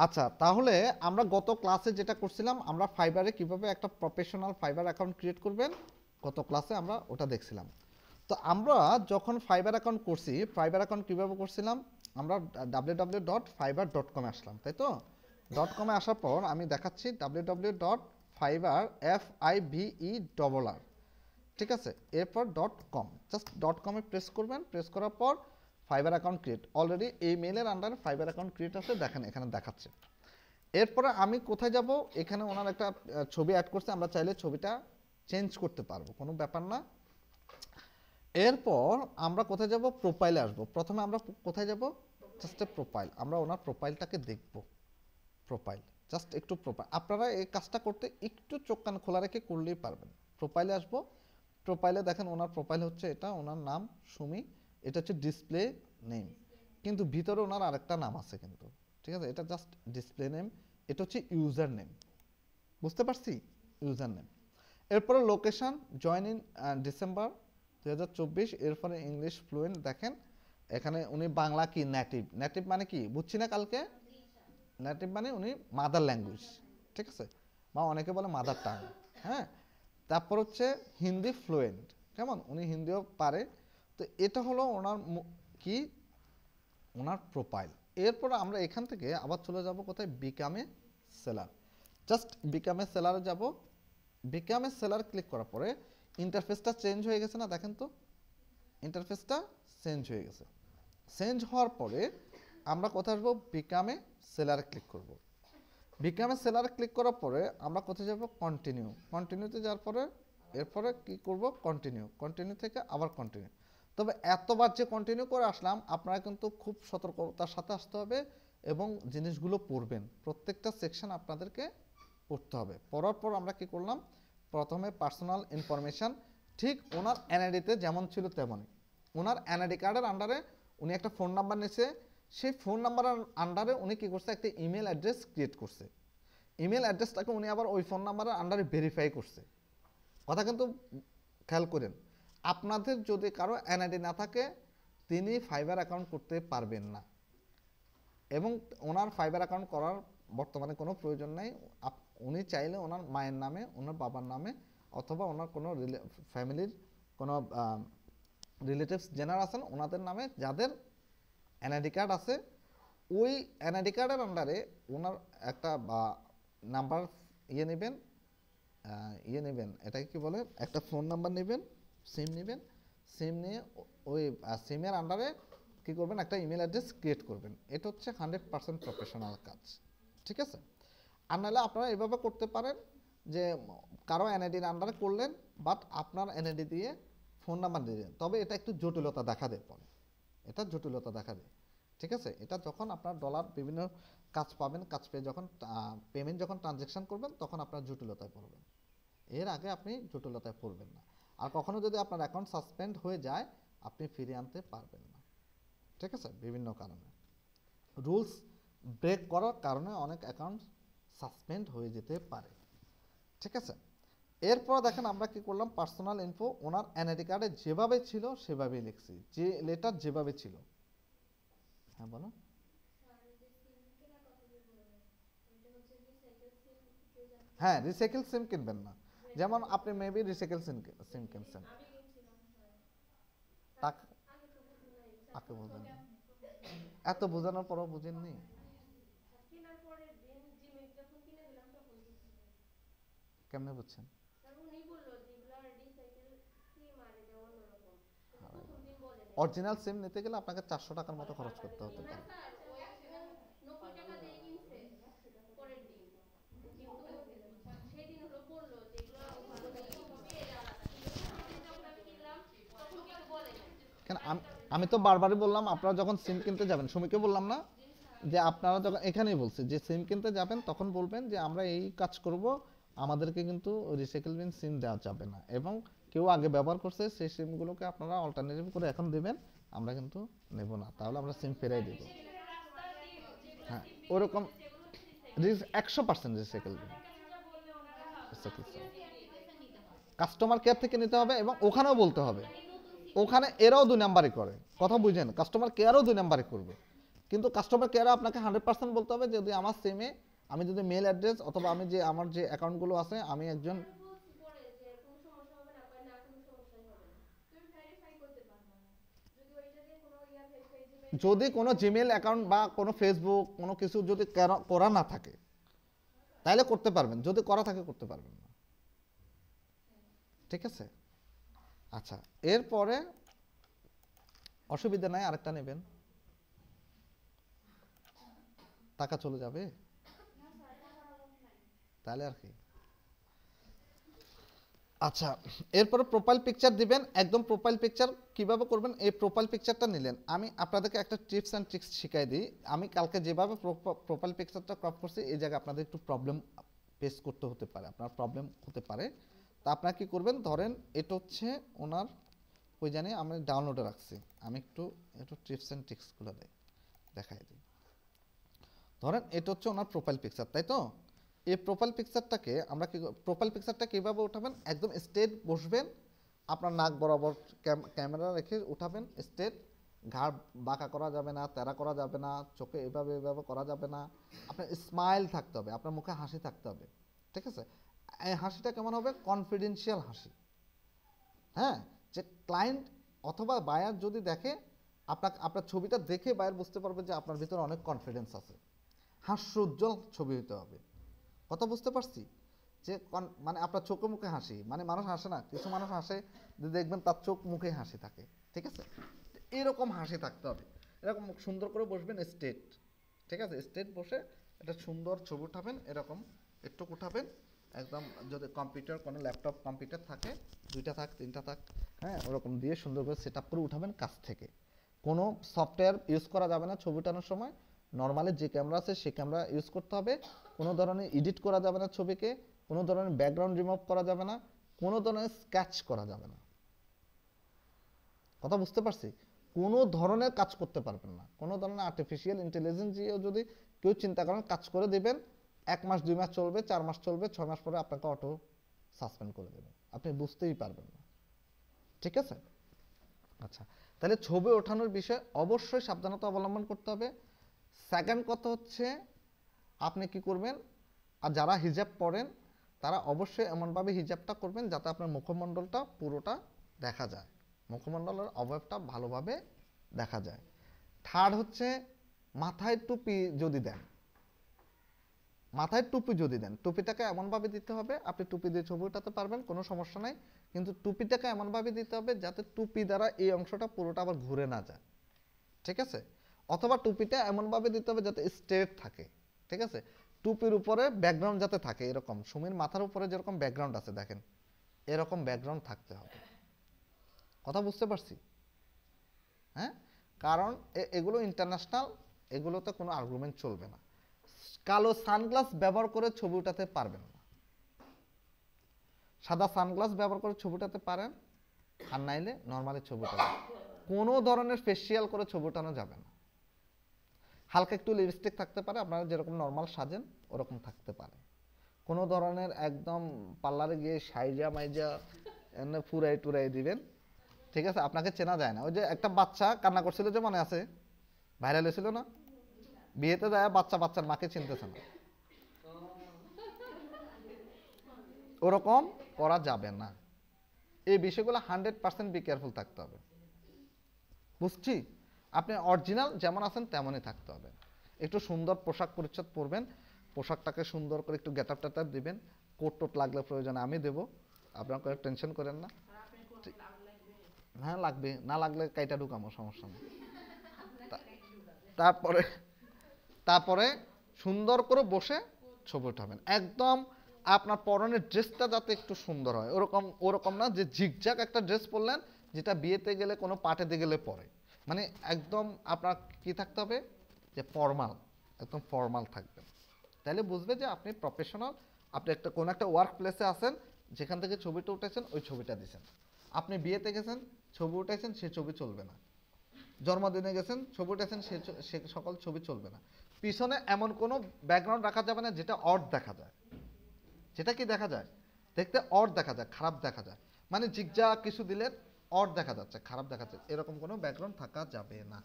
আচ্ছা, তাহলে আমরা গত ক্লাসে যেটা করছিলাম, আমরা ফাইবারে কিভাবে একটা প্রফেশনাল ফাইবার অ্যাকাউন্ট ক্রিয়েট করবেন, গত ক্লাসে আমরা ওটা দেখছিলাম। তো আমরা যখন ফাইবার অ্যাকাউন্ট করছি, ফাইবার অ্যাকাউন্ট কীভাবে করছিলাম, আমরা www.fiverr.com-এ আসলাম, তাই তো? .com-এ আসার পর আমি দেখাচ্ছি www.fiverr, ঠিক আছে, এরপর .com, জাস্ট .com-এ প্রেস করবেন, প্রেস করার পর ফাইবার অ্যাকাউন্ট ক্রিয়েট, অলরেডি এই মেলের আন্ডারে ফাইবার অ্যাকাউন্ট ক্রিয়েট আছে, দেখেন এখানে দেখাচ্ছে। এরপরে আমি কোথায় যাব, এখানে ওনার একটা ছবি অ্যাড করছে, আমরা চাইলে ছবিটা চেঞ্জ করতে পারবো, কোনো ব্যাপার না। এরপর আমরা কোথায় যাব, প্রোফাইলে আসবো। প্রথমে আমরা কোথায় যাব, জাস্ট প্রোফাইল, আমরা ওনার প্রোফাইলটাকে দেখব। প্রোফাইল, জাস্ট একটু প্রোফাইল, আপনারা এই কাজটা করতে একটু চোখ কান খোলা রেখে করলেই পারবেন। প্রোফাইলে আসবো, প্রোফাইলে দেখেন ওনার প্রোফাইল হচ্ছে এটা, ওনার নাম সুমি, এটা হচ্ছে ডিসপ্লে নেম, কিন্তু ভিতরে ওনার আরেকটা নাম আছে কিন্তু, ঠিক আছে, এটা জাস্ট ডিসপ্লে নেম, এটা হচ্ছে ইউজার নেম, বুঝতে পারছি, ইউজার নেম। এরপরে লোকেশন, জয়েন ইন ডিসেম্বর 2024, এরপরে ইংলিশ ফ্লুয়েন্ট, দেখেন এখানে উনি বাংলা কি নেটিভ, নেটিভ মানে কি বুঝছি না কালকে, নেটিভ মানে উনি মাদার ল্যাঙ্গুয়েজ, ঠিক আছে, বা অনেকে বলে মাদার টাং, হ্যাঁ। তারপর হচ্ছে হিন্দি ফ্লুয়েন্ট, কেমন, উনি হিন্দিও পারে। তো এটা হলো ওনার কি, ওনার প্রোফাইল। এরপর আমরা এখান থেকে আবার চলে যাব কোথায়, বিকামে সেলার, জাস্ট বিকামে সেলারে যাব। বিকামে সেলার ক্লিক করার পরে ইন্টারফেসটা চেঞ্জ হয়ে গেছে না, দেখেন তো ইন্টারফেসটা চেঞ্জ হয়ে গেছে। চেঞ্জ হওয়ার পরে আমরা কোথায় আসবো, বিকামে সেলারে ক্লিক করব। বিকামে সেলারে ক্লিক করার পরে আমরা কোথায় যাব, কন্টিনিউ, কন্টিনিউতে যাওয়ার পরে এরপরে কি করব, কন্টিনিউ, কন্টিনিউ থেকে আবার কন্টিনিউ। তবে এতবার যে কন্টিনিউ করে আসলাম, আপনারা কিন্তু খুব সতর্কতার সাথে আসতে হবে এবং জিনিসগুলো পড়বেন, প্রত্যেকটা সেকশন আপনাদেরকে পড়তে হবে। পড়ার পর আমরা কি করলাম, প্রথমে পার্সোনাল ইনফরমেশান, ঠিক ওনার এনআইডিতে যেমন ছিল তেমনই, ওনার এনআইডি কার্ডের আন্ডারে উনি একটা ফোন নাম্বার নিয়েছে, সেই ফোন নাম্বারের আন্ডারে উনি কী করছে, একটা ইমেল অ্যাড্রেস ক্রিয়েট করছে, ইমেল অ্যাড্রেসটাকে উনি আবার ওই ফোন নাম্বারের আন্ডারে ভেরিফাই করছে। কথা কিন্তু খেয়াল করেন, আপনাদের যদি কারো এনআইডি না থাকে তিনি ফাইবার অ্যাকাউন্ট করতে পারবেন না, এবং ওনার ফাইবার অ্যাকাউন্ট করার বর্তমানে কোনো প্রয়োজন নেই। উনি চাইলে ওনার মায়ের নামে, ওনার বাবার নামে, অথবা ওনার কোনো ফ্যামিলির কোনো রিলেটিভস জেনার আছেন ওনাদের নামে, যাদের এনআইডি কার্ড আছে, ওই এনআইডি কার্ডের আন্ডারে ওনার একটা নাম্বার নেবেন, এটাকে কি বলে, একটা ফোন নাম্বার নেবেন, সিম নেবেন, সিম নিয়ে ওই সিমের আন্ডারে কী করবেন, একটা ইমেল অ্যাড্রেস ক্রিয়েট করবেন। এটা হচ্ছে 100% প্রফেশনাল কাজ, ঠিক আছে। আর নাহলে আপনারা এভাবে করতে পারেন যে কারো এনআইডির আন্ডারে করলেন, বাট আপনার এনআইডি দিয়ে ফোন নাম্বার দিয়ে দেন, তবে এটা একটু জটিলতা দেখা দেয় পরে, এটা জটিলতা দেখা দেয়, ঠিক আছে। এটা যখন আপনার ডলার বিভিন্ন কাজ পাবেন, কাজ পেয়ে যখন পেমেন্ট যখন ট্রানজ্যাকশন করবেন, তখন আপনার জটিলতায় পড়বেন, এর আগে আপনি জটিলতায় পড়বেন না। আর কখনো যদি আপনার অ্যাকাউন্ট সাসপেন্ড হয়ে যায়, আপনি ফিরিয়ে আনতে পারবেন না, ঠিক আছে, বিভিন্ন কারণে রুলস ব্রেক করার কারণে অনেক অ্যাকাউন্ট সাসপেন্ড হয়ে যেতে পারে, ঠিক আছে। এরপর দেখেন আমরা কি করলাম, পার্সোনাল ইনফো, ওনার এনআইডি কার্ডে যেভাবে ছিল সেভাবেই লিখছি, যে লেটার যেভাবে ছিল। হ্যাঁ বলো। হ্যাঁ, রিসাইকেল সিম কিনবেন না, যেমন আপনি মেবি রিসাইকেল সিম কিনছেন, তাকে বলবেন এত বোঝানোর পরও বুঝেননি, কেমনে বুঝছেন, অরিজিনাল সিম নিতে গেলে আপনাকে 400 টাকার মতো খরচ করতে হতে পারে। কেন, আমি তো বারবারই বললাম, আপনারা যখন সিম কিনতে যাবেন, সুমিকে বললাম না যে আপনারা যখন, এখানেই বলছে যে সিম কিনতে যাবেন তখন বলবেন যে আমরা এই কাজ করব, আমাদেরকে কিন্তু রিসাইকেল বিন সিম দেওয়া যাবে না, এবং কেউ আগে ব্যবহার করছে সেই সিমগুলোকে আপনারা অল্টারনেটিভ করে এখন দেবেন, আমরা কিন্তু নেব না, তাহলে আমরা সিম ফেরাই দেব। হ্যাঁ, ওরকম 100% রিসাইকেল বিন, কাস্টমার কেয়ার থেকে নিতে হবে, এবং ওখানেও বলতে হবে, ওখানে এরাও 2 নাম্বারই করে, কথা বুঝেন, কাস্টমার কেয়ারও 2 নাম্বারই করবে, কিন্তু কাস্টমার কেয়ারে আপনাকে 100% বলতে হবে যদি আমার সিমে আমি যদি মেল অ্যাড্রেস অথবা আমি যে আমার যে অ্যাকাউন্টগুলো আছে আমি একজন যদি কোনো জিমেল অ্যাকাউন্ট বা কোনো ফেসবুক কোনো কিছু যদি করা না থাকে তাহলে করতে পারবেন, যদি করা থাকে করতে পারবেন না। ঠিক আছে, আচ্ছা এরপরে অসুবিধা নাই, আরেকটা নেবেন, টাকা চলে যাবে তাহলে আর কি। আচ্ছা এরপরে প্রোফাইল পিকচার দিবেন, একদম প্রোফাইল পিকচার কিভাবে করবেন, এই প্রোফাইল পিকচারটা নিলেন, আমি আপনাদেরকে একটা টিপস অ্যান্ড ট্রিক্স শিখাই দিই। আমি কালকে যেভাবে প্রোফাইল পিকচারটা ক্রপ করছি এই জায়গায় আপনাদের একটু প্রবলেম ফেস করতে হতে পারে, আপনার প্রবলেম হতে পারে। তা আপনারা কি করবেন, ধরেন এটা হচ্ছে ওনার ওই জানি আমি ডাউনলোডে রাখছি, আমি একটু টিপস অ্যান্ড ট্রিক্সগুলো দেখাই দিই। ধরেন এটা হচ্ছে ওনার প্রোফাইল পিকচার, তাই তো? এই প্রোফাইল পিকচারটাকে আমরা কি প্রোফাইল পিকচারটা কীভাবে উঠাবেন, একদম স্ট্রেট বসবেন, আপনার নাক বরাবর ক্যামেরা রেখে উঠাবেন স্ট্রেট, ঘাড় বাঁকা করা যাবে না, তেরা করা যাবে না, চোখে এভাবে এভাবে করা যাবে না, আপনার স্মাইল থাকতে হবে, আপনার মুখে হাসি থাকতে হবে। ঠিক আছে, এই হাসিটা কেমন হবে, কনফিডেন্সিয়াল হাসি। হ্যাঁ, যে ক্লায়েন্ট অথবা বায়ার যদি দেখে আপনার ছবিটা দেখে বায়ার বুঝতে পারবে যে আপনার ভিতরে অনেক কনফিডেন্স আছে। হাস্যোজ্জ্বল ছবি হতে হবে, কথা বুঝতে পারছি? যে মানে আপনার চোখে মুখে হাসি, মানে মানুষ হাসে না, কিছু মানুষ হাসে দেখবেন তার চোখ মুখে হাসি থাকে, ঠিক আছে? এরকম হাসি থাকতে হবে, এরকম সুন্দর করে বসবেন স্ট্রেট, ঠিক আছে? স্ট্রেট বসে একটা সুন্দর ছবি উঠাবেন, এরকম একটু উঠাবেন একদম, যদি কম্পিউটার কোনো ল্যাপটপ কম্পিউটার থাকে, 2টা থাক 3টা থাক, হ্যাঁ ওরকম দিয়ে সুন্দর করে সেট আপ করে উঠাবেন কাছ থেকে। কোনো সফটওয়্যার ইউজ করা যাবে না ছবি ওঠানোর সময়, নর্মালি যে ক্যামেরা আছে সেই ক্যামেরা ইউজ করতে হবে। কোনো ধরনের এডিট করা যাবে না ছবিকে, কোনো ধরনের ব্যাকগ্রাউন্ড রিমুভ করা যাবে না, কোনো ধরনের স্কেচ করা যাবে না, কথা বুঝতে পারছি? কোনো ধরনের কাজ করতে পারবেন না, কোনো ধরনের আর্টিফিশিয়াল ইন্টেলিজেন্স দিয়ে যদি কেউ চিন্তা করেন কাজ করে দেবেন, 1 মাস 2 মাস চলবে, 4 মাস চলবে, 6 মাস পরে আপনাকে অটো সাসপেন্ড করে দেবে, আপনি বুঝতেই পারবেন না। ঠিক আছে, আচ্ছা তাহলে ছবি ওঠানোর বিষয়ে অবশ্যই সাবধানতা অবলম্বন করতে হবে। সেকেন্ড কথা হচ্ছে আপনি কি করবেন, আর যারা হিজাব পরেন তারা অবশ্যই এমনভাবে হিজাবটা করবেন যাতে আপনার মুখমণ্ডলটা পুরোটা দেখা যায়, মুখমণ্ডলের অবয়বটা ভালোভাবে দেখা যায়। থার্ড হচ্ছে মাথায় টুপি যদি দেন, মাথায় টুপি যদি দেন, টুপিটাকে এমনভাবে দিতে হবে, আপনি টুপি দিয়ে ছবি উঠাতে পারবেন কোনো সমস্যা নাই, কিন্তু টুপিটাকে এমনভাবে দিতে হবে যাতে টুপি দ্বারা এই অংশটা পুরোটা আবার ঘুরে না যায়, ঠিক আছে? অথবা টুপিটা এমনভাবে দিতে হবে যাতে স্ট্রেট থাকে, ঠিক আছে? টুপির উপরে ব্যাকগ্রাউন্ড যাতে থাকে, এরকম সুমির মাথার উপরে যেরকম ব্যাকগ্রাউন্ড আছে দেখেন, এরকম ব্যাকগ্রাউন্ড থাকতে হবে, কথা বুঝতে পারছি? হ্যাঁ, কারণ এগুলো ইন্টারন্যাশনাল, এগুলোতে কোনো আর্গুমেন্ট চলবে না। কালো সানগ্লাস ব্যবহার করে ছবি উঠাতে পারবেন না, সাদা সানগ্লাস ব্যবহার করে ছবি উঠাতে পারেন, আর নাইলে নর্মালি ছবি উঠাবেন, কোনো ধরনের ফেসিয়াল করে ছবি উঠানো যাবে না। হালকা একটু লিপস্টিক থাকতে পারে, আপনারা যেরকম নর্মাল সাজেন ওরকম থাকতে পারে, কোনো ধরনের একদম পার্লারে গিয়ে সাইজা মাইজা এনে ফুরাই টুরাই দিবেন, ঠিক আছে? আপনাকে চেনা যায় না। ওই যে একটা বাচ্চা কান্না করছিল যে মনে আছে, ভাইরাল হয়েছিল না, বিয়েতে যায় বাচ্চার মাকে চিনতেছে না, ওরকম করা যাবে না। এই বিষয়গুলো 100% বি কেয়ারফুল থাকতে হবে, বুঝছি? আপনি অরিজিনাল যেমন আছেন তেমনই থাকতে হবে, একটু সুন্দর পোশাক পরিচ্ছদ পরবেন, পোশাকটাকে সুন্দর করে একটু গেট আপ টেটআপ দিবেন, কোট টোট লাগলে প্রয়োজনে আমি দেবো, আপনার কোনো টেনশন করেন না। হ্যাঁ লাগবে, না লাগলে কাইটা ঢুকামো, সমস্যা নেই। তারপরে তারপরে সুন্দর করে বসে ছবি উঠাবেন, একদম আপনার পরনের ড্রেসটা যাতে একটু সুন্দর হয়, ওরকম না যে ঝিকঝাক একটা ড্রেস পরলেন যেটা বিয়েতে গেলে কোনো পার্টিতে গেলে পরে, মানে একদম আপনার কি থাকতে হবে যে ফর্মাল, একদম ফর্মাল থাকবেন, তাহলে বুঝবে যে আপনি প্রফেশনাল, আপনি কোনো একটা ওয়ার্ক প্লেসে আছেন, যেখান থেকে ছবিটা উঠেছেন ওই ছবিটা দিয়েছেন, আপনি বিয়েতে গেছেন ছবি উঠেছেন সে ছবি চলবে না, জন্মদিনে গেছেন ছবি উঠেছেন সে সকল ছবি চলবে না, পিছনে এমন কোনো ব্যাকগ্রাউন্ড রাখা যাবে না যেটা অড দেখা যায়, যেটা কি দেখা যায় দেখতে অড দেখা যায়, খারাপ দেখা যায়, মানে জিগজা কিছু দিলেন অড দেখা যাচ্ছে, খারাপ দেখা যাচ্ছে, এরকম কোনো ব্যাকগ্রাউন্ড থাকা যাবে না।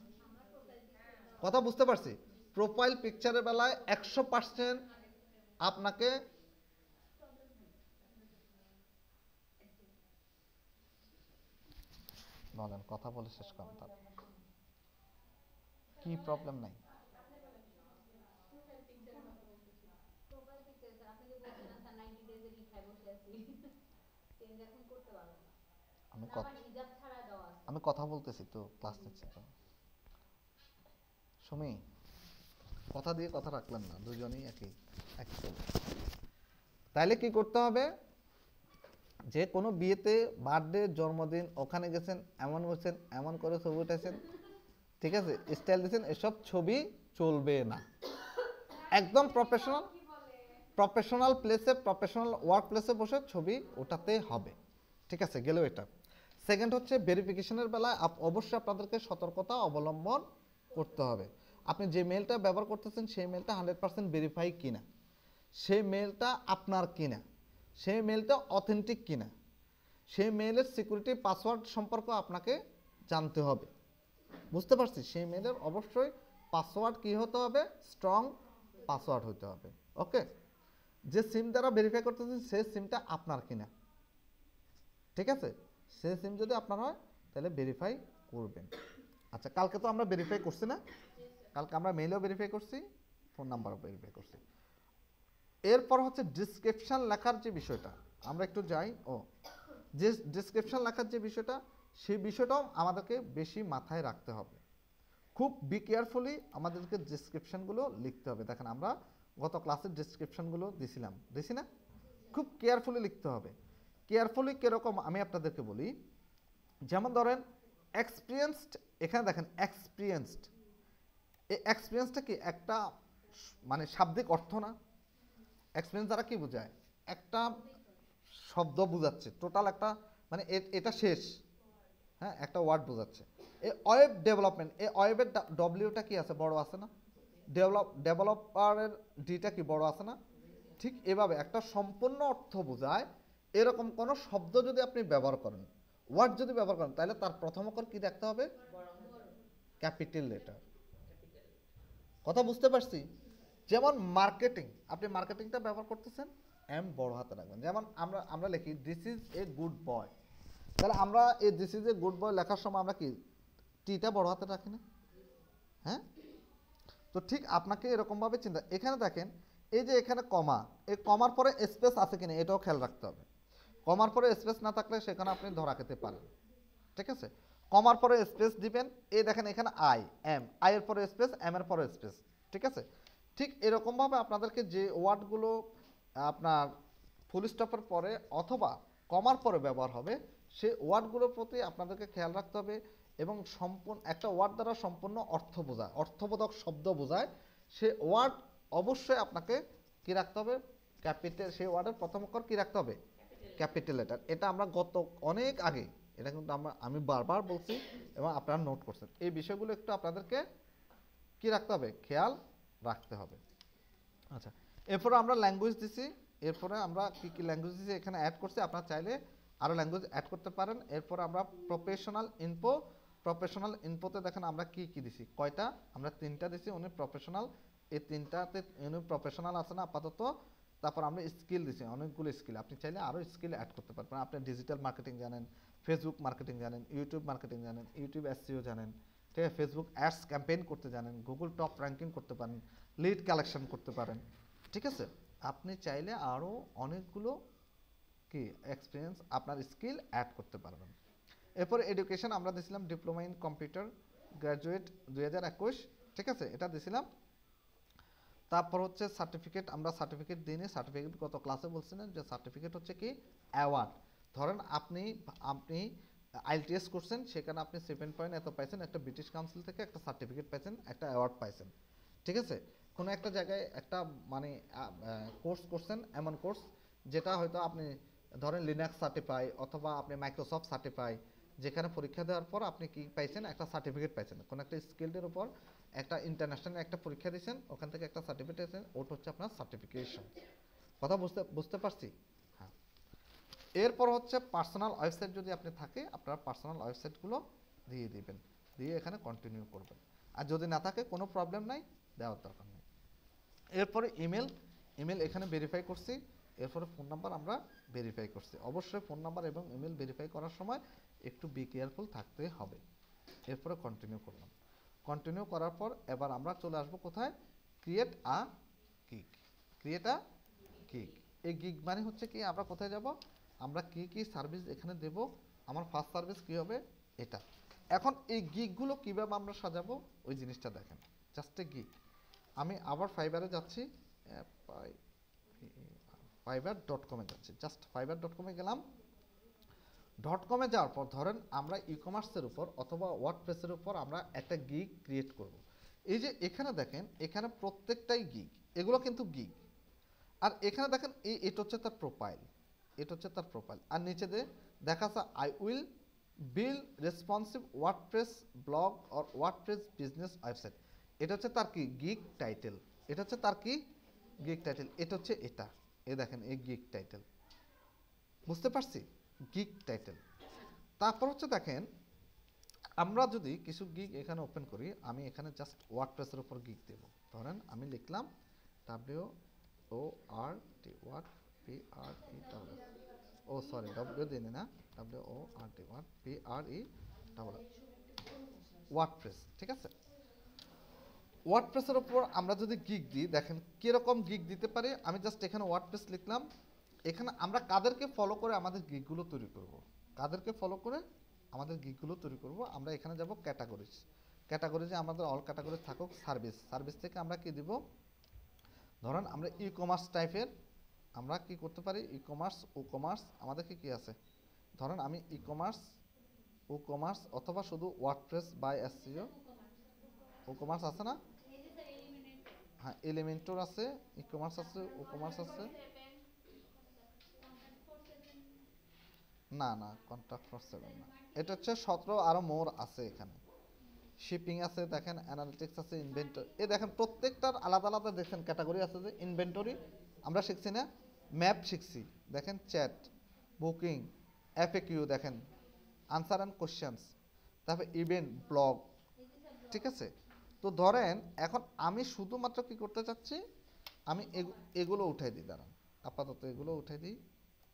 কথা বুঝতে পারছি? প্রোফাইল পিকচারের বেলায় 100% আপনাকে বলেন, কথা বলে শেষ করেন। তার কি প্রবলেম নাই? আমি আমি কথা বলতেছি তো, ক্লাস নিচ্ছি তো। সুমি, কথা দিয়ে কথা রাখলেন না, দুজনেই একই একই। তাইলে কি করতে হবে? যে কোনো বিয়েতে, বার্থডে, জন্মদিন, ওখানে গেছেন, এমন হয়েছেন, এমন করে ছবি উঠেছেন, ঠিক আছে, স্টাইল দিয়েছেন, এসব ছবি চলবে না। একদম প্রফেশনাল প্রফেশনাল প্লেসে, প্রফেশনাল ওয়ার্ক প্লেসে বসে ছবি ওঠাতে হবে। ঠিক আছে, গেলেও এটা। সেকেন্ড হচ্ছে ভেরিফিকেশনের বেলায় অবশ্যই আপনাদেরকে সতর্কতা অবলম্বন করতে হবে। আপনি যে মেলটা ব্যবহার করতেছেন সেই মেলটা 100% ভেরিফাই কিনা, সেই মেলটা আপনার কিনা, সেই মেলটা অথেন্টিক কিনা, সেই মেলের সিকিউরিটি পাসওয়ার্ড সম্পর্কে আপনাকে জানতে হবে। বুঝতে পারছি? সেই মেলের অবশ্যই পাসওয়ার্ড কি হতে হবে? স্ট্রং পাসওয়ার্ড হতে হবে। ওকে, যে সিম দ্বারা ভেরিফাই করতেছেন সেই সিমটা আপনার কিনা, ঠিক আছে, সেই সিম যদি আপনার হয় তাহলে ভেরিফাই করবেন। আচ্ছা, কালকে তো আমরা ভেরিফাই করছি না? কালকে আমরা মেইলেও ভেরিফাই করছি, ফোন নাম্বারও ভেরিফাই করছি। এরপর হচ্ছে ডিসক্রিপশন লেখার যে বিষয়টা, আমরা একটু যাই। যে ডিসক্রিপশন লেখার যে বিষয়টা, সেই বিষয়টাও আমাদেরকে বেশি মাথায় রাখতে হবে। খুব বি কেয়ারফুলি আমাদেরকে ডিসক্রিপশনগুলো লিখতে হবে। দেখেন, আমরা গত ক্লাসের ডিসক্রিপশনগুলো দিছি না? খুব কেয়ারফুলি লিখতে হবে। কেয়ারফুলি কীরকম আমি আপনাদেরকে বলি। যেমন ধরেন এক্সপিরিয়েন্সড, এখানে দেখেন এক্সপিরিয়েন্সড, এই এক্সপিরিয়েন্সটা কি একটা মানে শাব্দিক অর্থ না? এক্সপিরিয়েন্স দ্বারা কি বোঝায়? একটা শব্দ বোঝাচ্ছে, টোটাল একটা মানে এটা শেষ, হ্যাঁ, একটা ওয়ার্ড বোঝাচ্ছে। এই ওয়েব ডেভেলপমেন্ট, এই ওয়েবের ডব্লিউটা কি আছে? বড় আছে না? ডেভেলপারের ডিটা কি বড় আছে না? ঠিক এভাবে একটা সম্পূর্ণ অর্থ বোঝায় এরকম কোনো শব্দ যদি আপনি ব্যবহার করেন, ওয়ার্ড যদি ব্যবহার করেন, তাহলে তার প্রথম অক্ষর কি দেখতে হবে? Capital letter. কথা বুঝতে পারছি? যেমন মার্কেটিং, আপনি মার্কেটিংটা ব্যবহার করতেছেন, এম বড় হাতে রাখবেন। যেমন আমরা লিখি this is a good boy, তাহলে আমরা এই this is a good boy লেখার সময় আমরা কি টিটা বড় হাতে রাখি না? হ্যাঁ, তো ঠিক আপনাকে এরকমভাবে চিন্তা। এখানে দেখেন, এই যে এখানে কমা, এই কমার পরে স্পেস আছে কিনা এটাও খেয়াল রাখতে হবে। কমার পরে স্পেস না থাকলে সেখানে আপনি ধরা খেতে পারেন। ঠিক আছে, কমার পরে স্পেস দিবেন। এই দেখেন এখানে আই এম, আই এর পরে স্পেস, এম এর পরে স্পেস। ঠিক আছে, ঠিক এরকমভাবে আপনাদেরকে যে ওয়ার্ডগুলো আপনার ফুল স্টপের পরে অথবা কমার পরে ব্যবহার হবে, সেই ওয়ার্ডগুলোর প্রতি আপনাদেরকে খেয়াল রাখতে হবে। এবং সম্পূর্ণ একটা ওয়ার্ড দ্বারা সম্পূর্ণ অর্থ বোঝায়, অর্থবোধক শব্দ বোঝায়, সে ওয়ার্ড অবশ্যই আপনাকে কি রাখতে হবে? ক্যাপিটাল। সেই ওয়ার্ডের প্রথম অক্ষর কি রাখতে হবে? Capital letter. এটা আমরা গত অনেক আগে, এটা কিন্তু আমি বারবার বলছি এবং আপনারা নোট করছেন। এই বিষয়গুলো একটু আপনাদেরকে কি রাখতে হবে? খেয়াল রাখতে হবে। আচ্ছা, এরপরে আমরা ল্যাঙ্গুয়েজ দিছি। এরপরে আমরা কি কি ল্যাঙ্গুয়েজ দিছি এখানে অ্যাড করছি, আপনারা চাইলে আরও ল্যাঙ্গুয়েজ অ্যাড করতে পারেন। এরপর আমরা প্রফেশনাল ইনফো, প্রফেশনাল ইনফোতে দেখেন আমরা কি কি দিছি, কয়টা? আমরা 3টা দিছি। উনি প্রফেশনাল, এই 3টাতে উনি প্রফেশনাল আছে না আপাতত। তারপর আমরা স্কিল দিছি, অনেকগুলো স্কিল, আপনি চাইলে আরও স্কিল অ্যাড করতে পারবেন। আপনি ডিজিটাল মার্কেটিং জানেন, ফেসবুক মার্কেটিং জানেন, ইউটিউব মার্কেটিং জানেন, ইউটিউব এসইও জানেন, ঠিক আছে, ফেসবুক অ্যাডস ক্যাম্পেইন করতে জানেন, গুগল টপ র্যাঙ্কিং করতে পারেন, লিড কালেকশন করতে পারেন। ঠিক আছে, আপনি চাইলে আরও অনেকগুলো কি এক্সপিরিয়েন্স, আপনার স্কিল অ্যাড করতে পারবেন। এরপর এডুকেশন আমরা দিয়েছিলাম ডিপ্লোমা ইন কম্পিউটার গ্র্যাজুয়েট 2021, ঠিক আছে, এটা দিয়েছিলাম। তারপর হচ্ছে সার্টিফিকেট, আমরা সার্টিফিকেট দিইনি। সার্টিফিকেট গত ক্লাসে বলছিলেন যে সার্টিফিকেট হচ্ছে কি অ্যাওয়ার্ড। ধরেন আপনি আইএলটিএস করছেন, সেখানে আপনি 7 পয়েন্ট এত পাইছেন, একটা ব্রিটিশ কাউন্সিল থেকে একটা সার্টিফিকেট পাইছেন, একটা অ্যাওয়ার্ড পাইছেন। ঠিক আছে, কোনো একটা জায়গায় একটা মানে কোর্স করছেন, এমন কোর্স যেটা হয়তো আপনি ধরেন লিনাক্স সার্টিফাই অথবা আপনি মাইক্রোসফট সার্টিফাই, যেখানে পরীক্ষা দেওয়ার পর আপনি কি পাইছেন? একটা সার্টিফিকেট পাইছেন, কোনো একটা স্কিলের উপর একটা ইন্টারন্যাশনাল একটা পরীক্ষা দিয়েছেন, ওখান থেকে একটা সার্টিফিকেট দিয়েছেন, ওটা হচ্ছে আপনার সার্টিফিকেশন। কথা বুঝতে পারছি? হ্যাঁ। এরপর হচ্ছে পার্সোনাল ওয়েবসাইট যদি আপনি থাকে, আপনার পার্সোনাল ওয়েবসাইটগুলো দিয়ে দিবেন, দিয়ে এখানে কন্টিনিউ করবেন। আর যদি না থাকে কোনো প্রবলেম নাই, দেওয়ার দরকার নেই। এরপরে ইমেল এখানে ভেরিফাই করছি। এরপরে ফোন নাম্বার আমরা ভেরিফাই করছি। অবশ্যই ফোন নাম্বার এবং ইমেল ভেরিফাই করার সময় একটু বি কেয়ারফুল থাকতে হবে। এরপরে কন্টিনিউ করলাম। কন্টিনিউ করার পর এবার আমরা চলে আসবো কোথায়, create a gig. Create a gig, এই গিগ মানে হচ্ছে কি আমরা কোথায় যাব, আমরা কি কি সার্ভিস এখানে দেব। আমার ফার্স্ট সার্ভিস কি হবে, এটা। এখন এই গিগগুলো কীভাবে আমরা সাজাবো ওই জিনিসটা দেখেন। জাস্ট এ গিগ, আমি আবার ফাইবারে যাচ্ছি, fiverr.com-এ যাচ্ছি। জাস্ট fiverr.com-এ গেলাম। .com-এ যাওয়ার পর ধরেন আমরা ই কমার্সের উপর অথবা ওয়ার্ডপ্রেসের উপর আমরা একটা গিগ ক্রিয়েট করব। এই যে এখানে দেখেন, এখানে প্রত্যেকটাই গিগ, এগুলো কিন্তু গিগ। আর এখানে দেখেন এটা হচ্ছে তার প্রোফাইল, এটা হচ্ছে তার প্রোফাইল। আর নিচে দেখা যাচ্ছে I will build responsive WordPress blog or WordPress business website, এটা হচ্ছে তার কি গিগ টাইটেল। এটা হচ্ছে তার কি গিগ টাইটেল। এটা হচ্ছে এটা, এ দেখেন এই গিগ টাইটেল, বুঝতে পারছি, গিগ টাইটেল। তারপর হচ্ছে দেখেন, আমরা যদি কিছু গিগ এখানে ওপেন করি, আমি এখানে জাস্ট ওয়ার্ডপ্রেসের উপর গিগ দেব। ধরেন আমি লিখলাম WORD, ওয়ার্ড PRE, ও সরি ডব্লিউ দিন না, WORD, ওয়ার্ড PRE, ওয়ার্ডপ্রেস, ঠিক আছে। ওয়ার্ডপ্রেসের উপর আমরা যদি গিগ দিই, দেখেন কিরকম গিগ দিতে পারি। আমি জাস্ট এখানে ওয়ার্ডপ্রেস লিখলাম। এখানে আমরা কাদেরকে ফলো করে আমাদের গিগগুলো তৈরি করব, কাদেরকে ফলো করে আমাদের গিগগুলো তৈরি করব। আমরা এখানে যাব ক্যাটাগরিজ, ক্যাটাগরিজে আমাদের অল ক্যাটাগরি থাকুক সার্ভিস। সার্ভিস থেকে আমরা কি দিব, ধরেন আমরা ই কমার্স টাইপের আমরা কি করতে পারি, ই কমার্স ও কমার্স আমাদের কি আছে। ধরেন আমি ই কমার্স ও কমার্স অথবা শুধু WordPress by SEO, WooCommerce আছে না, হ্যাঁ এলিমেন্টর আছে, ই কমার্স আছে, ও কমার্স আছে, না না কন্ট্যাক্ট ফর 7 না, এটা হচ্ছে 17 আরো মোর আছে এখানে। শিপিং আছে, দেখেন অ্যানালিটিক্স আছে, ইনভেন্টরি, এই দেখেন প্রত্যেকটার আলাদা আলাদা দেখেন ক্যাটাগরি আছে। যে ইনভেন্টরি আমরা শিখছি না, ম্যাপ শিখছি, দেখেন চ্যাট, বুকিং, এফএকিউ, দেখেন আনসার অ্যান্ড কোশ্চেন্স, তারপর ইভেন্ট, ব্লগ, ঠিক আছে। তো ধরেন এখন আমি শুধুমাত্র কি করতে চাচ্ছি, আমি এগুলো উঠাই দিই, দাঁড়ান আপাতত এগুলো উঠাই দিই,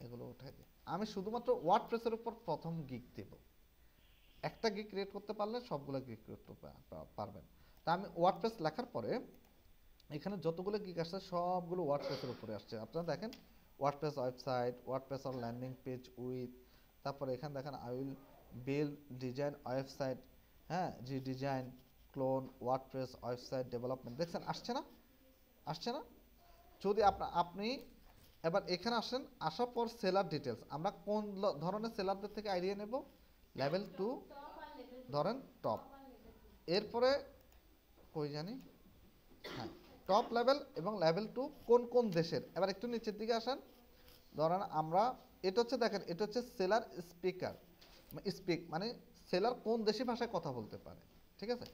এগুলো উঠাই দিই। আমি শুধুমাত্র ওয়ার্ডপ্রেসের উপর প্রথম গিগ দেব। একটা গিগ ক্রিয়েট করতে পারলে সবগুলো গিগ করতে পারবেন। তা আমি ওয়ার্ডপ্রেস লেখার পরে এখানে যতগুলো গিগ আসছে সবগুলো ওয়ার্ডপ্রেসের উপরে আসছে। আপনারা দেখেন WordPress website, WordPress or landing page with, তারপরে এখানে দেখেন I will build design website, হ্যাঁ redesign, clone, WordPress website development, দেখছেন আসছে না, আসছে না। যদি আপনি এবার এখানে আসেন, আসার পর সেলার ডিটেলস, আমরা কোন ধরনের সেলারদের থেকে আইডিয়া নেব, লেভেল 2 ধরেন টপ, এরপরে কই জানি, হ্যাঁ টপ লেভেল এবং লেভেল 2 কোন কোন দেশের। এবার একটু নিচের দিকে আসেন, ধরেন আমরা এটা হচ্ছে দেখেন, এটা হচ্ছে সেলার স্পিকার, স্পিক মানে সেলার কোন দেশি ভাষায় কথা বলতে পারে, ঠিক আছে।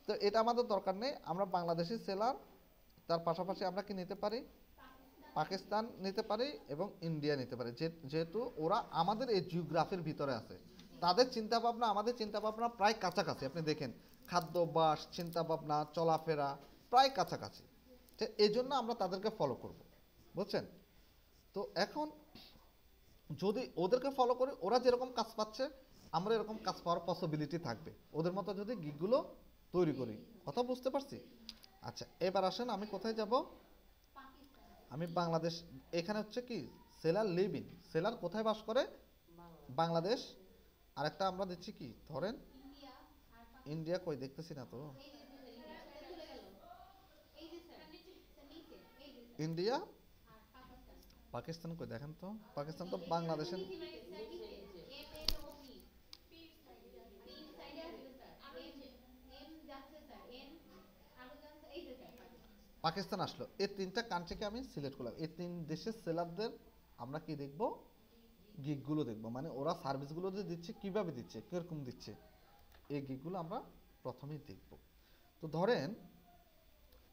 তো এটা আমাদের দরকার নেই, আমরা বাংলাদেশি সেলার, তার পাশাপাশি আমরা কি নিতে পারি, পাকিস্তান নিতে পারি এবং ইন্ডিয়া নিতে পারি, যেহেতু ওরা আমাদের এই জিওগ্রাফির ভিতরে আছে। তাদের চিন্তাভাবনা আমাদের চিন্তাভাবনা প্রায় কাছাকাছি, আপনি দেখেন খাদ্যাভ্যাস, চিন্তাভাবনা, চলাফেরা প্রায় কাছাকাছি। তো এই জন্য আমরা তাদেরকে ফলো করব, বুঝছেন। তো এখন যদি ওদেরকে ফলো করি, ওরা যেরকম কাজ পাচ্ছে আমরা এরকম কাজ পাওয়ার পসিবিলিটি থাকবে, ওদের মতো যদি গিগগুলো তৈরি করি। কথা বুঝতে পারছি। আচ্ছা এবার আসেন আমি কোথায় যাব, আমি বাংলাদেশ, এখানে হচ্ছে কি সেলার লিভ ইন, সেলার কোথায় বাস করে, বাংলাদেশ। আরেকটা আমরা দিচ্ছি কি, ধরেন ইন্ডিয়া, কই দেখতেছি না তো, ইন্ডিয়া, পাকিস্তান কই দেখেন তো, পাকিস্তান তো বাংলাদেশের, পাকিস্তান আসলো। এই তিনটা কান্ট্রিকে আমি সিলেক্ট করলাম, এই তিন দেশের সেলারদের আমরা কি দেখব, গিগগুলো দেখব, মানে ওরা সার্ভিসগুলো যে দিচ্ছে কিভাবে দিচ্ছে, কিরকম দিচ্ছে, এই গিগগুলো আমরা প্রথমেই দেখব। তো ধরেন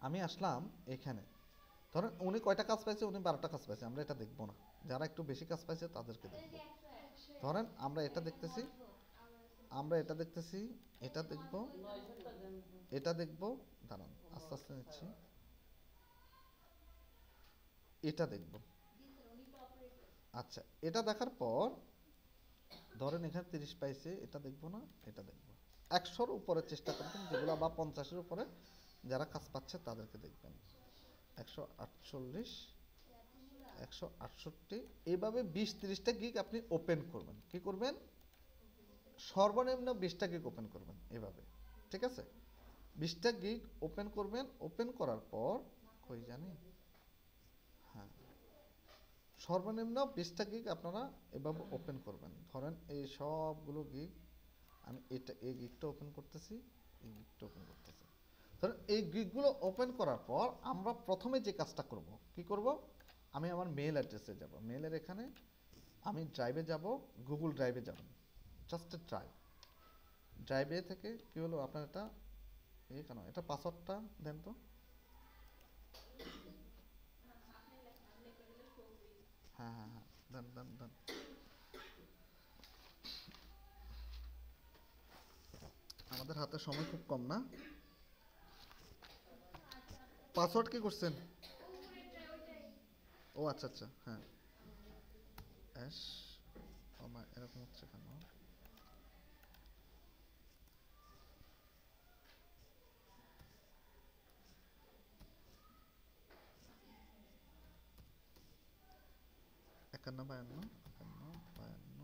আমি আসলাম এখানে, ধরেন উনি কয়টা কাজ পাইছে, উনি 12টা কাজ পাইছে, আমরা এটা দেখব না, যারা একটু বেশি কাজ পাইছে তাদেরকে দেখব। ধরেন আমরা এটা দেখতেছি, আমরা এটা দেখতেছি, এটা দেখব, এটা দেখব, দাঁড়ান আস্তে আস্তে নিচ্ছি, এটা দেখব। আচ্ছা, এটা দেখার পর ধরেন এখানে 30 পাইছে, এটা দেখব না, এটা দেখব। 100-র উপরে চেষ্টা করবেন, যেগুলো বা 50-এর উপরে যারা কাজ পাচ্ছে তাদেরকে দেখবেন। 148, 168, এইভাবে 20-30টা গিগ আপনি ওপেন করবেন। কি করবেন? সর্বনিম্ন 20টা গিগ ওপেন করবেন এভাবে, ঠিক আছে? 20টা গিগ ওপেন করবেন। ওপেন করার পর কই জানি, হ্যাঁ, সর্বনিম্ন 20টা গিগ আপনারা এভাবে ওপেন করবেন। ধরেন এই সবগুলো গিগ আমি এই গিগটা ওপেন করতেছি, এই গিগটা ওপেন করতেছি। ধরেন এই গিগগুলো ওপেন করার পর আমরা প্রথমে যে কাজটা করব, কি করব? আমি আমার মেল অ্যাড্রেসে যাব। মেলের এখানে আমি ড্রাইভে যাব, গুগল ড্রাইভে যাব, জাস্ট ড্রাইভে থেকে কি হলো আপনার এটা, এই কেন এটা পাসওয়ার্ডটা দেন তো। হ্যাঁ হ্যাঁ হ্যাঁ, দেন দেন দেন। আমাদের হাতে সময় খুব কম না? পাসওয়ার্ড কি করছেন? ও আচ্ছা আচ্ছা, হ্যাঁ। অ্যাশ, আমার এরকম হচ্ছে কেন? একান্ন বায়ান্ন, একান্ন বায়ান্ন।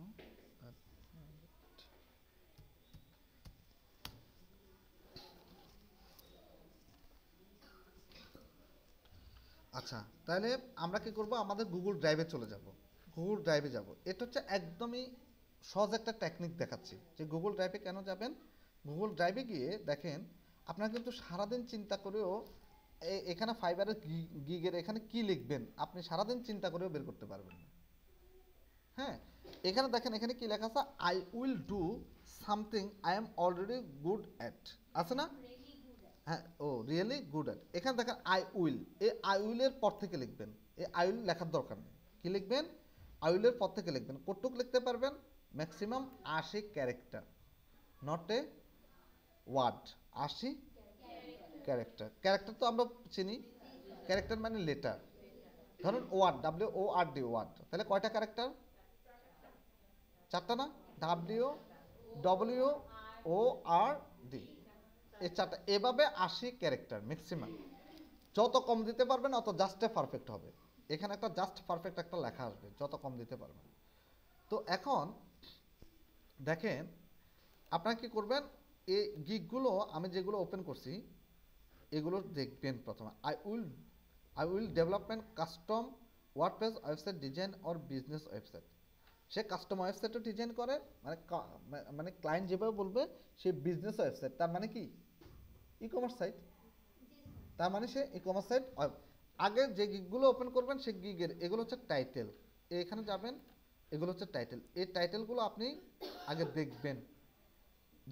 আচ্ছা, তাহলে আমরা কি করব? আমাদের গুগল ড্রাইভে চলে যাব। গুগল ড্রাইভে যাব, এটা হচ্ছে একদমই সহজ একটা টেকনিক দেখাচ্ছি যে গুগল ড্রাইভে কেন যাবেন। গুগল ড্রাইভে গিয়ে দেখেন, আপনারা কিন্তু সারাদিন চিন্তা করেও এখানে ফাইবারের গিগের এখানে কি লিখবেন আপনি সারাদিন চিন্তা করেও বের করতে পারবেন না। হ্যাঁ, এখানে দেখেন, এখানে কি লেখা আছে? I will do something I am already good at, আছে না? হ্যাঁ, ও রিয়েলি গুড অ্যাট। এখানে দেখেন আই উইল, এই আই উইলের পর থেকে লিখবেন। এই আই উইল লেখার দরকার নেই। কি লিখবেন? আই উইলের পর থেকে লিখবেন। কতটুকু লিখতে পারবেন? Maximum 80 character, not a word. 80 character. Character তো আমরা চিনি, ক্যারেক্টার মানে লেটার। ধরুন ওয়ার্ড, WORD, ওয়ার্ড, তাহলে কয়টা ক্যারেক্টার? 4টা না? WWORD, এই 4টা। এভাবে 80 ক্যারেক্টার ম্যাক্সিমাম। যত কম দিতে পারবেন অত জাস্টে পারফেক্ট হবে। এখানে একটা জাস্ট পারফেক্ট একটা লেখা আসবে, যত কম দিতে পারবেন। তো এখন দেখেন, আপনারা কি করবেন? এই গিগগুলো আমি যেগুলো ওপেন করছি এগুলো দেখবেন প্রথমে। I will development custom WordPress website design or business website. সে কাস্টম ওয়েবসাইটও ডিজাইন করে, মানে মানে ক্লায়েন্ট যেভাবে বলবে সে বিজনেস ওয়েবসাইট, তার মানে কি ই কমার্স সাইট, তার মানে সে ই কমার্স সাইট। আগে যে গিগগুলো ওপেন করবেন সে গিগের এগুলো হচ্ছে টাইটেল, এখানে যাবেন, এগুলো হচ্ছে টাইটেল। এই টাইটেলগুলো আপনি আগে দেখবেন,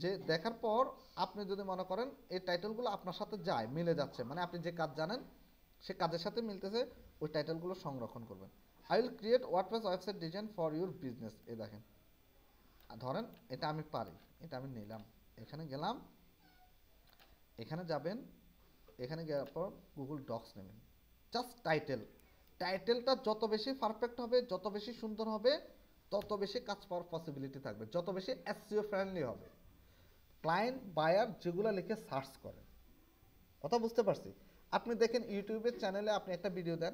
যে দেখার পর আপনি যদি মনে করেন এই টাইটেলগুলো আপনার সাথে যায়, মিলে যাচ্ছে, মানে আপনি যে কাজ জানেন সে কাজের সাথে মিলতেছে, ওই টাইটেলগুলো সংরক্ষণ করবেন। I will create WordPress website design for your business. এই দেখেন, ধরেন এটা আমি পারি, এটা আমি নিলাম, এখানে গেলাম, এখানে যাবেন, এখানে যাওয়ার পর গুগল ডক্স নেবেন, জাস্ট টাইটেলটা যত বেশি পারফেক্ট হবে, যত বেশি সুন্দর হবে, তত বেশি কাজ পাওয়ার পসিবিলিটি থাকবে, যত বেশি এসইও ফ্রেন্ডলি হবে। ক্লায়েন্ট বায়ার যেগুলো লিখে সার্চ করে, কথা বুঝতে পারছি? আপনি দেখেন ইউটিউবের চ্যানেলে আপনি একটা ভিডিও দেন,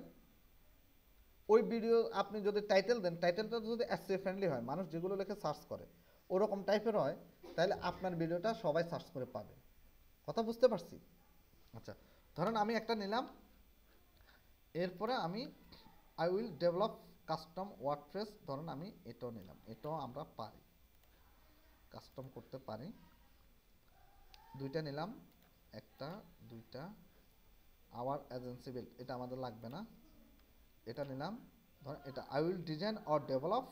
ওই ভিডিও আপনি যদি টাইটেল দেন, টাইটেলটা যদি এসইও ফ্রেন্ডলি হয়, মানুষ যেগুলো লিখে সার্চ করে ওরকম টাইপের হয়, তাহলে আপনার ভিডিওটা সবাই সার্চ করে পাবে। কথা বুঝতে পারছি? আচ্ছা, ধরেন আমি একটা নিলাম, এরপরে আমি I will develop custom WordPress, ধরেন আমি এটাও নিলাম, এটাও আমরা পারি, কাস্টম করতে পারি। দুইটা নিলাম, একটা, দুইটা। আওয়ার এজেন্সি বিল্ড, এটা আমাদের লাগবে না, এটা নিলাম। ধরেন এটা I will design or develop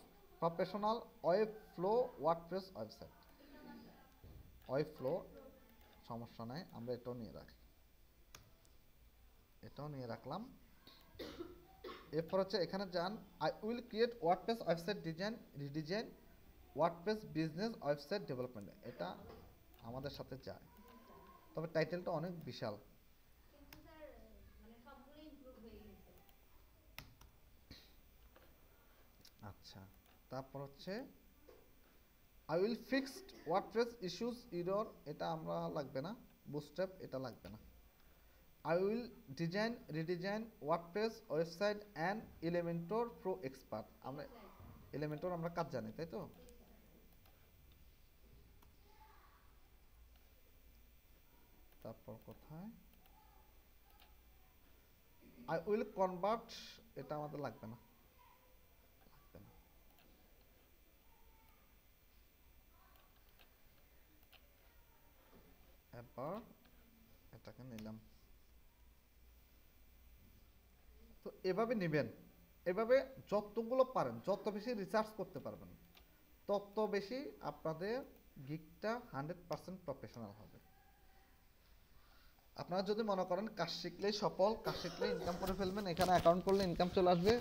professional web flow WordPress website. Web flow সমস্যা নাই, আমরা এটাও নিয়ে রাখি, এটাও নিয়ে রাখলাম। এরপর হচ্ছে এখানে যান, I will create WordPress website design redesign WordPress business website development, এটা আমাদের সাথে যায়, তবে টাইটেলটা অনেক বিশাল। আচ্ছা, তারপর হচ্ছে I will fixed WordPress issues error, এটা আমরা লাগবে না। বুটস্ট্র্যাপ, এটা লাগবে না। I will design redesign WordPress website and Elementor pro expert, আমরা এলিমেন্টর আমরা কাজ জানি, তাই তো? তারপর কোথায় আই উইল কনভার্ট, এটা আমাদের লাগবে না, লাগবে না। এবার এটাকে নিলাম। তো এভাবে নেবেন, এভাবে যতগুলো পারেন, যত বেশি রিসার্চ করতে পারবেন, তত বেশি আপনাদের গিগটা 100% প্রফেশনাল হবে। আপনারা যদি মনে করেন কাজ শিখলেই সফল, কাজ শিখলে ইনকাম করে ফেলবেন, এখানে অ্যাকাউন্ট করলে ইনকাম চলে আসবে,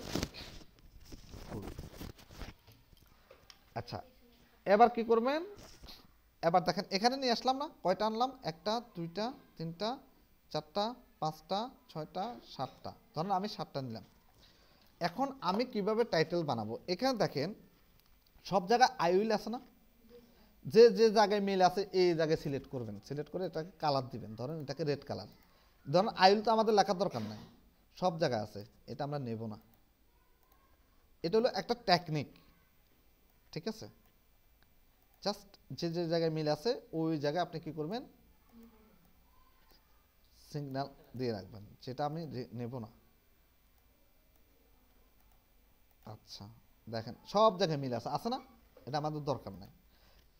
আচ্ছা এবার কি করবেন? এবার দেখেন এখানে নিয়ে আসলাম না, কয়টা আনলাম? একটা, দুইটা, তিনটা, চারটা, পাঁচটা, ছয়টা, সাতটা, ধরুন আমি সাতটা নিলাম। এখন আমি কিভাবে টাইটেল বানাবো? এখানে দেখেন সব জায়গায় আই উইল আছে না, যে যে জায়গায় মিল আছে এই জায়গায় সিলেক্ট করবেন, সিলেক্ট করে এটাকে কালার দিবেন, ধরেন এটাকে রেড কালার। ধরেন আই উইল তো আমাদের লেখার দরকার নাই, সব জায়গায় আছে, এটা আমরা নেব না। এটা হলো একটা টেকনিক, ঠিক আছে? জাস্ট যে যে জায়গায় মিল আছে ওই জায়গায় আপনি কি করবেন? সিগন্যাল দিয়ে রাখবেন, যেটা আমি নেব না। আচ্ছা দেখেন সব জায়গায় মিল আছে, আছে না? এটা আমাদের দরকার নাই।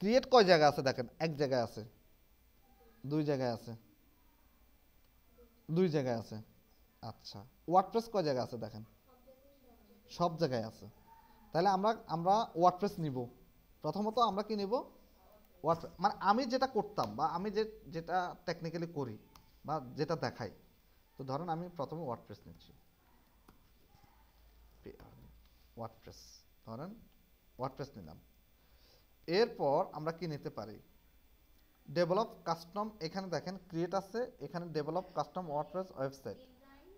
ক্রিয়েট কয় জায়গায় আছে? দেখেন এক জায়গায় আছে, দুই জায়গায় আছে, দুই জায়গায় আছে। আচ্ছা ওয়ার্ডপ্রেস কয় জায়গায় আছে? দেখেন সব জায়গায় আছে। তাহলে আমরা আমরা ওয়ার্ডপ্রেস নিব। প্রথমত আমরা কি নিব? ওয়ার্ডপ্রেস, মানে আমি যেটা করতাম বা আমি যেটা টেকনিক্যালি করি বা যেটা দেখাই। তো ধরেন আমি প্রথমে ওয়ার্ডপ্রেস নিচ্ছি, ওয়ার্ডপ্রেস, ধরেন ওয়ার্ডপ্রেস নিলাম। এরপর আমরা কি নিতে পারি? ডেভেলপ কাস্টম, এখানে দেখেন ক্রিয়েট আছে, এখানে ডেভেলপ কাস্টম ওয়ার্ডপ্রেস ওয়েবসাইট।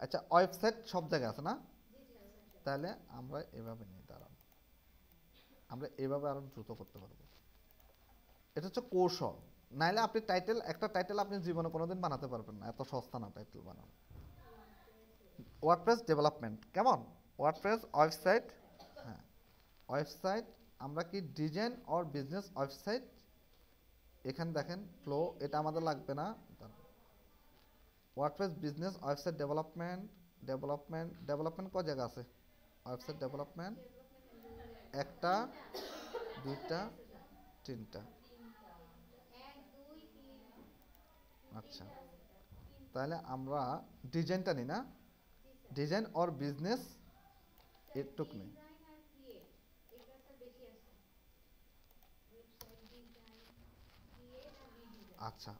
আচ্ছা ওয়েবসাইট সব জায়গায় আছে না? তাহলে আমরা এভাবে নিই, দাঁড়ান, আমরা এভাবে আরো দ্রুত করতে পারবো। এটা হচ্ছে কৌশল, নাইলে আপনি টাইটেল, একটা টাইটেল আপনি জীবনে কোনোদিন বানাতে পারবেন না, এত সস্তা না টাইটেল বানানো। ওয়ার্ডপ্রেস ডেভেলপমেন্ট কেমন? ওয়ার্ডপ্রেস ওয়েবসাইট, হ্যাঁ ওয়েবসাইট, আমরা কি ডিজাইন অর বিজনেস ওয়েবসাইট, এখানে দেখেন ফ্লো, এটা আমাদের লাগবে না। WordPress business website development, development, development কয় জায়গা আছে? ওয়েবসাইট ডেভেলপমেন্ট একটা, দুইটা, তিনটা। আচ্ছা তাহলে আমরা ডিজাইনটা নিই না, ডিজাইন অর বিজনেস এটুক নেই। আচ্ছা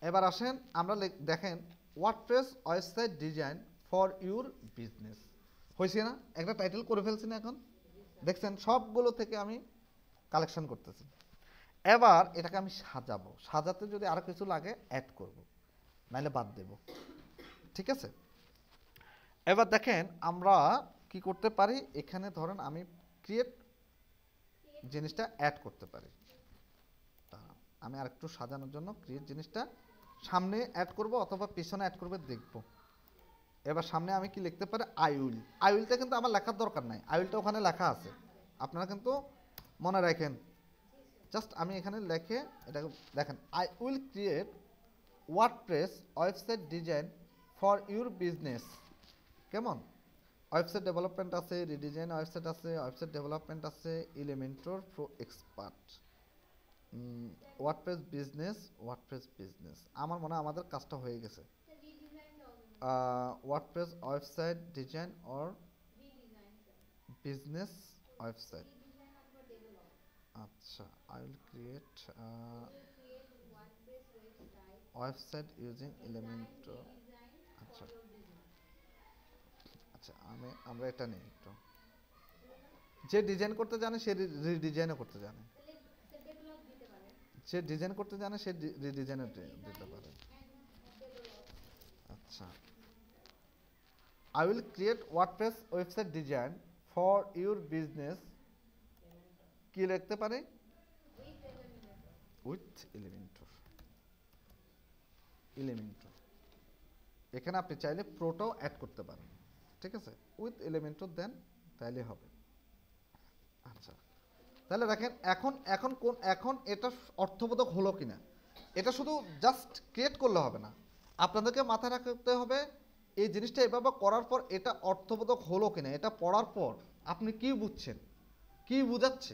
এবার আসেন আমরা দেখেন WordPress website design for your business, হয়েছে না? একটা টাইটেল করে ফেলছি না? এখন দেখছেন সবগুলো থেকে আমি কালেকশন করতেছি। এবার এটাকে আমি সাজাবো, সাজাতে যদি আরো কিছু লাগে অ্যাড করব, নাইলে বাদ দেব, ঠিক আছে? এবার দেখেন আমরা কি করতে পারি, এখানে ধরেন আমি ক্রিয়েট জিনিসটা অ্যাড করতে পারি। আমি আরেকটু সাজানোর জন্য ক্রিয়েট জিনিসটা সামনে অ্যাড করব অথবা পিছনে অ্যাড করবে দেখব। এবার সামনে আমি কি লিখতে পারি? আই উইল, আই উইলটা কিন্তু আমার লেখার দরকার নাই, আই উইলটা ওখানে লেখা আছে, আপনারা কিন্তু মনে রাখেন। জাস্ট আমি এখানে লিখে এটা দেখেন, I will create WordPress website design for your business. কেমন? ওয়েবসাইট ডেভেলপমেন্ট আছে, রিডিজাইন ওয়েবসাইট আছে, ওয়েবসাইট ডেভেলপমেন্ট আছে, Elementor pro expert, WordPress business, WordPress business. আমার মনে হয় আমাদের কাজটা হয়ে গেছে। WordPress website design or business website. আচ্ছা I will create website using Elementor. আচ্ছা আচ্ছা আমরা এটা নিই একটু, যে ডিজাইন করতে জানে সে রিডিজাইনও করতে জানে, যে ডিজাইন করতে জানে সে রিডিজাইনও দিতে পারে। আচ্ছা, I will create WordPress website design for your business, কি লিখতে পারে, উইথ এলিমেন্টর। এলিমেন্টর এখানে আপনি চাইলে প্রোটাও অ্যাড করতে পারেন, ঠিক আছে, উইথ এলিমেন্টর দেন তাইলে হবে। আচ্ছা, তাহলে দেখেন এখন এখন কোন এখন এটা অর্থবোধক হলো কিনা, এটা শুধু জাস্ট ক্রিয়েট করলে হবে না, আপনাদেরকে মাথায় রাখতে হবে এই জিনিসটা এভাবে করার পর এটা অর্থবোধক হলো কিনা, এটা পড়ার পর আপনি কি বুঝছেন, কি বুঝাচ্ছে,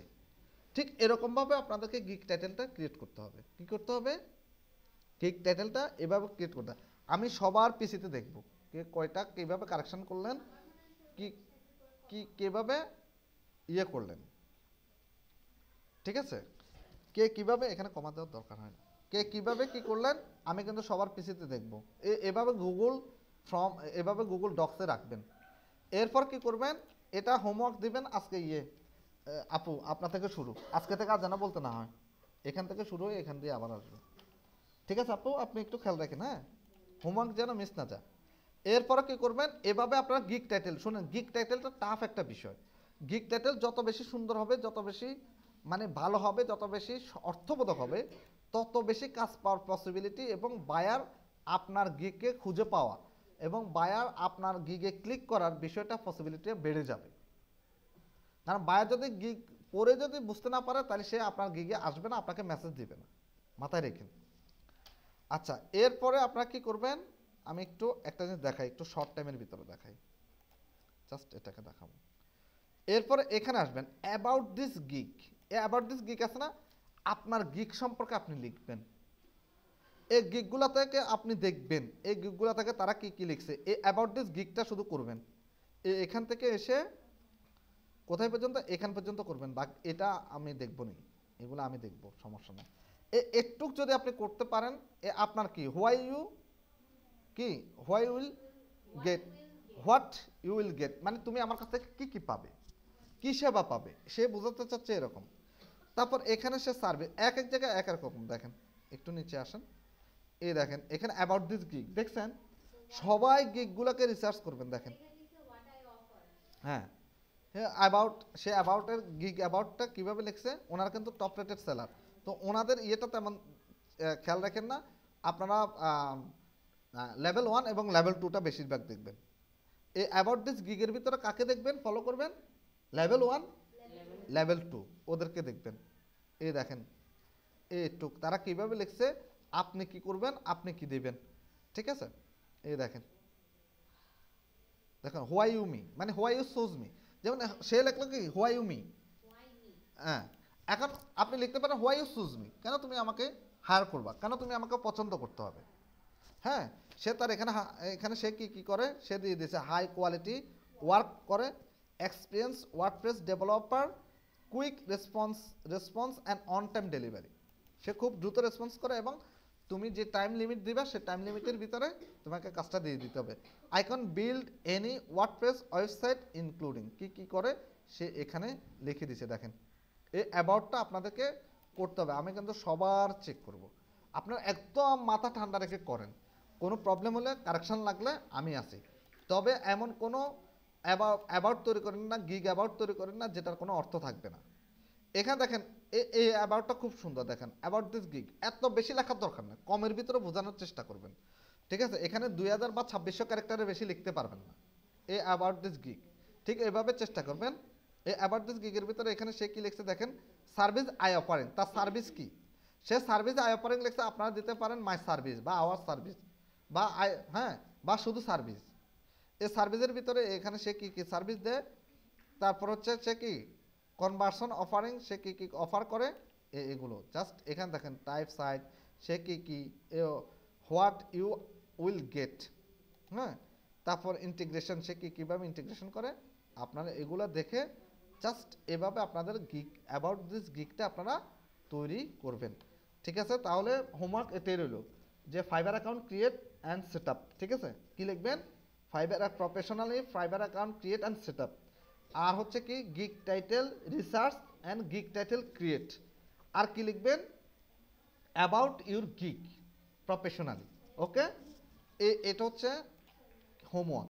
ঠিক এরকমভাবে আপনাদেরকে গিগ টাইটেলটা ক্রিয়েট করতে হবে। কি করতে হবে, গিগ টাইটেলটা এভাবে ক্রিয়েট করতে হবে। আমি সবার পিসিতে দেখব কে কয়টা কীভাবে কারেকশন করলেন, কি কি কীভাবে ইয়ে করলেন, ঠিক আছে, কে কিভাবে, এখানে কমা দেওয়ার দরকার হয় না, কে কিভাবে কি করলেন আমি কিন্তু সবার পিসিতে দেখব। এভাবে এভাবে গুগল ডক্সে রাখবেন। এরপর কি করবেন, এটা হোমওয়ার্ক দিবেন আজকে আপু আপনার থেকে শুরু, আজকে থেকে আর যেন বলতে না হয়, এখান থেকে শুরু হয়ে এখান দিয়ে আবার আসবে, ঠিক আছে আপু, আপনি একটু খেয়াল রাখেন, হ্যাঁ, হোমওয়ার্ক যেন মিস না যায়। এরপরে কি করবেন, এভাবে আপনার গিগ টাইটেল, শুনেন গিগ টাইটেলটা টাফ একটা বিষয়। গিগ টাইটেল যত বেশি সুন্দর হবে, যত বেশি মানে ভালো হবে, যত বেশি অর্থবোধক হবে, তত বেশি কাজ পাওয়ার পসিবিলিটি এবং বায়ার আপনার গিগকে খুঁজে পাওয়া এবং বায়ার আপনার গিগে ক্লিক করার বিষয়টা পসিবিলিটি বেড়ে যাবে। কারণ বায়ার যদি গিগ পরে যদি বুঝতে না পারে তাহলে সে আপনার গিগে আসবে না, আপনাকে মেসেজ দিবে না, মাথায় রেখেন। আচ্ছা, এরপরে আপনারা কি করবেন, আমি একটু একটা জিনিস দেখাই, একটু শর্ট টাইমের ভিতরে দেখাই, জাস্ট এটাকে দেখাবো। এরপরে এখানে আসবেন about this gig, about this gig আছে না, আপনার গিগ সম্পর্কে আপনি লিখবেন, এই গিগগুলো থেকে আপনি দেখবেন এই গিগগুলো থেকে তারা কি কি লিখছে, এই অ্যাবাউট দিস গিগটা শুধু করবেন, এখান থেকে এসে কোথায় পর্যন্ত, এখান পর্যন্ত করবেন, বা এটা আমি দেখব নি, এগুলো আমি দেখব, সমস্যা নেই। একটু যদি আপনি করতে পারেন আপনার কি হোয়াই ইউ কি why will get, what you will get মানে তুমি আমার কাছ থেকে কি কি পাবে, কি সেবা পাবে, সে বোঝাতে চাচ্ছে এরকম। তারপর এখানে সে সার্ভিস, এক এক জায়গায় এক এক রকম, দেখেন একটু নিচে আসেন, এই দেখেন এখানে অ্যাবাউট দিস গিগ, দেখছেন সবাই গিগগুলোকে রিসার্চ করবেন, দেখেন হ্যাঁ অ্যাবাউট, সে অ্যাবাউটের গিগ অ্যাবাউটটা কীভাবে লিখছে, ওনারা কিন্তু টপ রেটেড সেলার, তো ওনাদের ইয়েটা তেমন খেয়াল রাখেন না আপনারা, লেভেল 1 এবং লেভেল 2টা বেশিরভাগ দেখবেন। এই অ্যাবাউট দিস গিগের ভিতরে কাকে দেখবেন, ফলো করবেন, লেভেল 1 লেভেল 2 ওদেরকে দেখবেন। এই দেখেন এইটুক তারা কীভাবে লিখছে, আপনি কি করবেন, আপনি কি দিবেন, ঠিক আছে, এই দেখেন দেখেন হোয়াই ইউ মি মানে হোয়াই ইউ চুজ মি, যেমন সে লিখলো কি হোয়াই ইউ মি, হ্যাঁ, এখন আপনি লিখতে পারেন হোয়াই ইউ চুজ মি, কেন তুমি আমাকে হায়ার করবা, কেন তুমি আমাকে পছন্দ করতে হবে, হ্যাঁ, সে তার এখানে এখানে সে কি কি করে, সে দিয়ে দিয়েছে হাই কোয়ালিটি ওয়ার্ক করে, experience WordPress developer, quick response and on time delivery, সে খুব দ্রুত রেসপন্স করে এবং তুমি যে টাইম লিমিট দিবা সে টাইম লিমিটের ভিতরে তোমাকে কাজটা দিয়ে দিতে হবে। I can build any WordPress website including, কি কি করে সে এখানে লিখে দিছে, দেখেন এই অ্যাবাউটটা আপনাদেরকে করতে হবে, আমি কিন্তু সবার চেক করব, আপনার একদম মাথা ঠান্ডা রেখে করেন, কোনো প্রবলেম হলে কারেকশন লাগলে আমি আছি, তবে এমন কোনো অ্যাবাউট তৈরি করেন না, গিগ অ্যাবাউট তৈরি করেন না যেটার কোনো অর্থ থাকবে না। এখানে দেখেন এই অ্যাবাউটটা খুব সুন্দর, দেখেন অ্যাবাউট দিস গিগ, এত বেশি লেখার দরকার না, কমের ভিতরে বোঝানোর চেষ্টা করবেন, ঠিক আছে, এখানে 2000 বা 2600 ক্যারেক্টারের বেশি লিখতে পারবেন না এই অ্যাবাউট দিস গিগ, ঠিক এভাবে চেষ্টা করবেন। এই অ্যাবাউট দিস গিগের ভিতরে এখানে সে কি লিখছে দেখেন, সার্ভিস আই অফারিং, তার সার্ভিস কি, সে সার্ভিস আই অফারিং লিখছে, আপনারা দিতে পারেন মাই সার্ভিস বা আওয়ার সার্ভিস বা হ্যাঁ বা শুধু সার্ভিস, এই সার্ভিসের ভিতরে এখানে সে কি কি সার্ভিস দেয়, তারপর হচ্ছে সে কি কনভার্সন অফারিং, সে কি কি অফার করে, এগুলো জাস্ট এখানে দেখেন টাইপ সাইট, সে কি কি হোয়াট ইউ উইল গেট, হ্যাঁ, তারপর ইন্টিগ্রেশন, সে কি কীভাবে ইন্টিগ্রেশন করে, আপনারা এগুলো দেখে জাস্ট এভাবে আপনাদের গিগ অ্যাবাউট দিস গিগটা আপনারা তৈরি করবেন, ঠিক আছে। তাহলে হোমওয়ার্ক এটাই রইল যে Fiverr account create and set up, ঠিক আছে, কী লিখবেন, Fiverr professionally Fiverr account create and set up, আর হচ্ছে কি gig title research and gig title create. আর কি লিখবেন? About your gig professionally. Okay, এটা হচ্ছে হোমওয়ার্ক।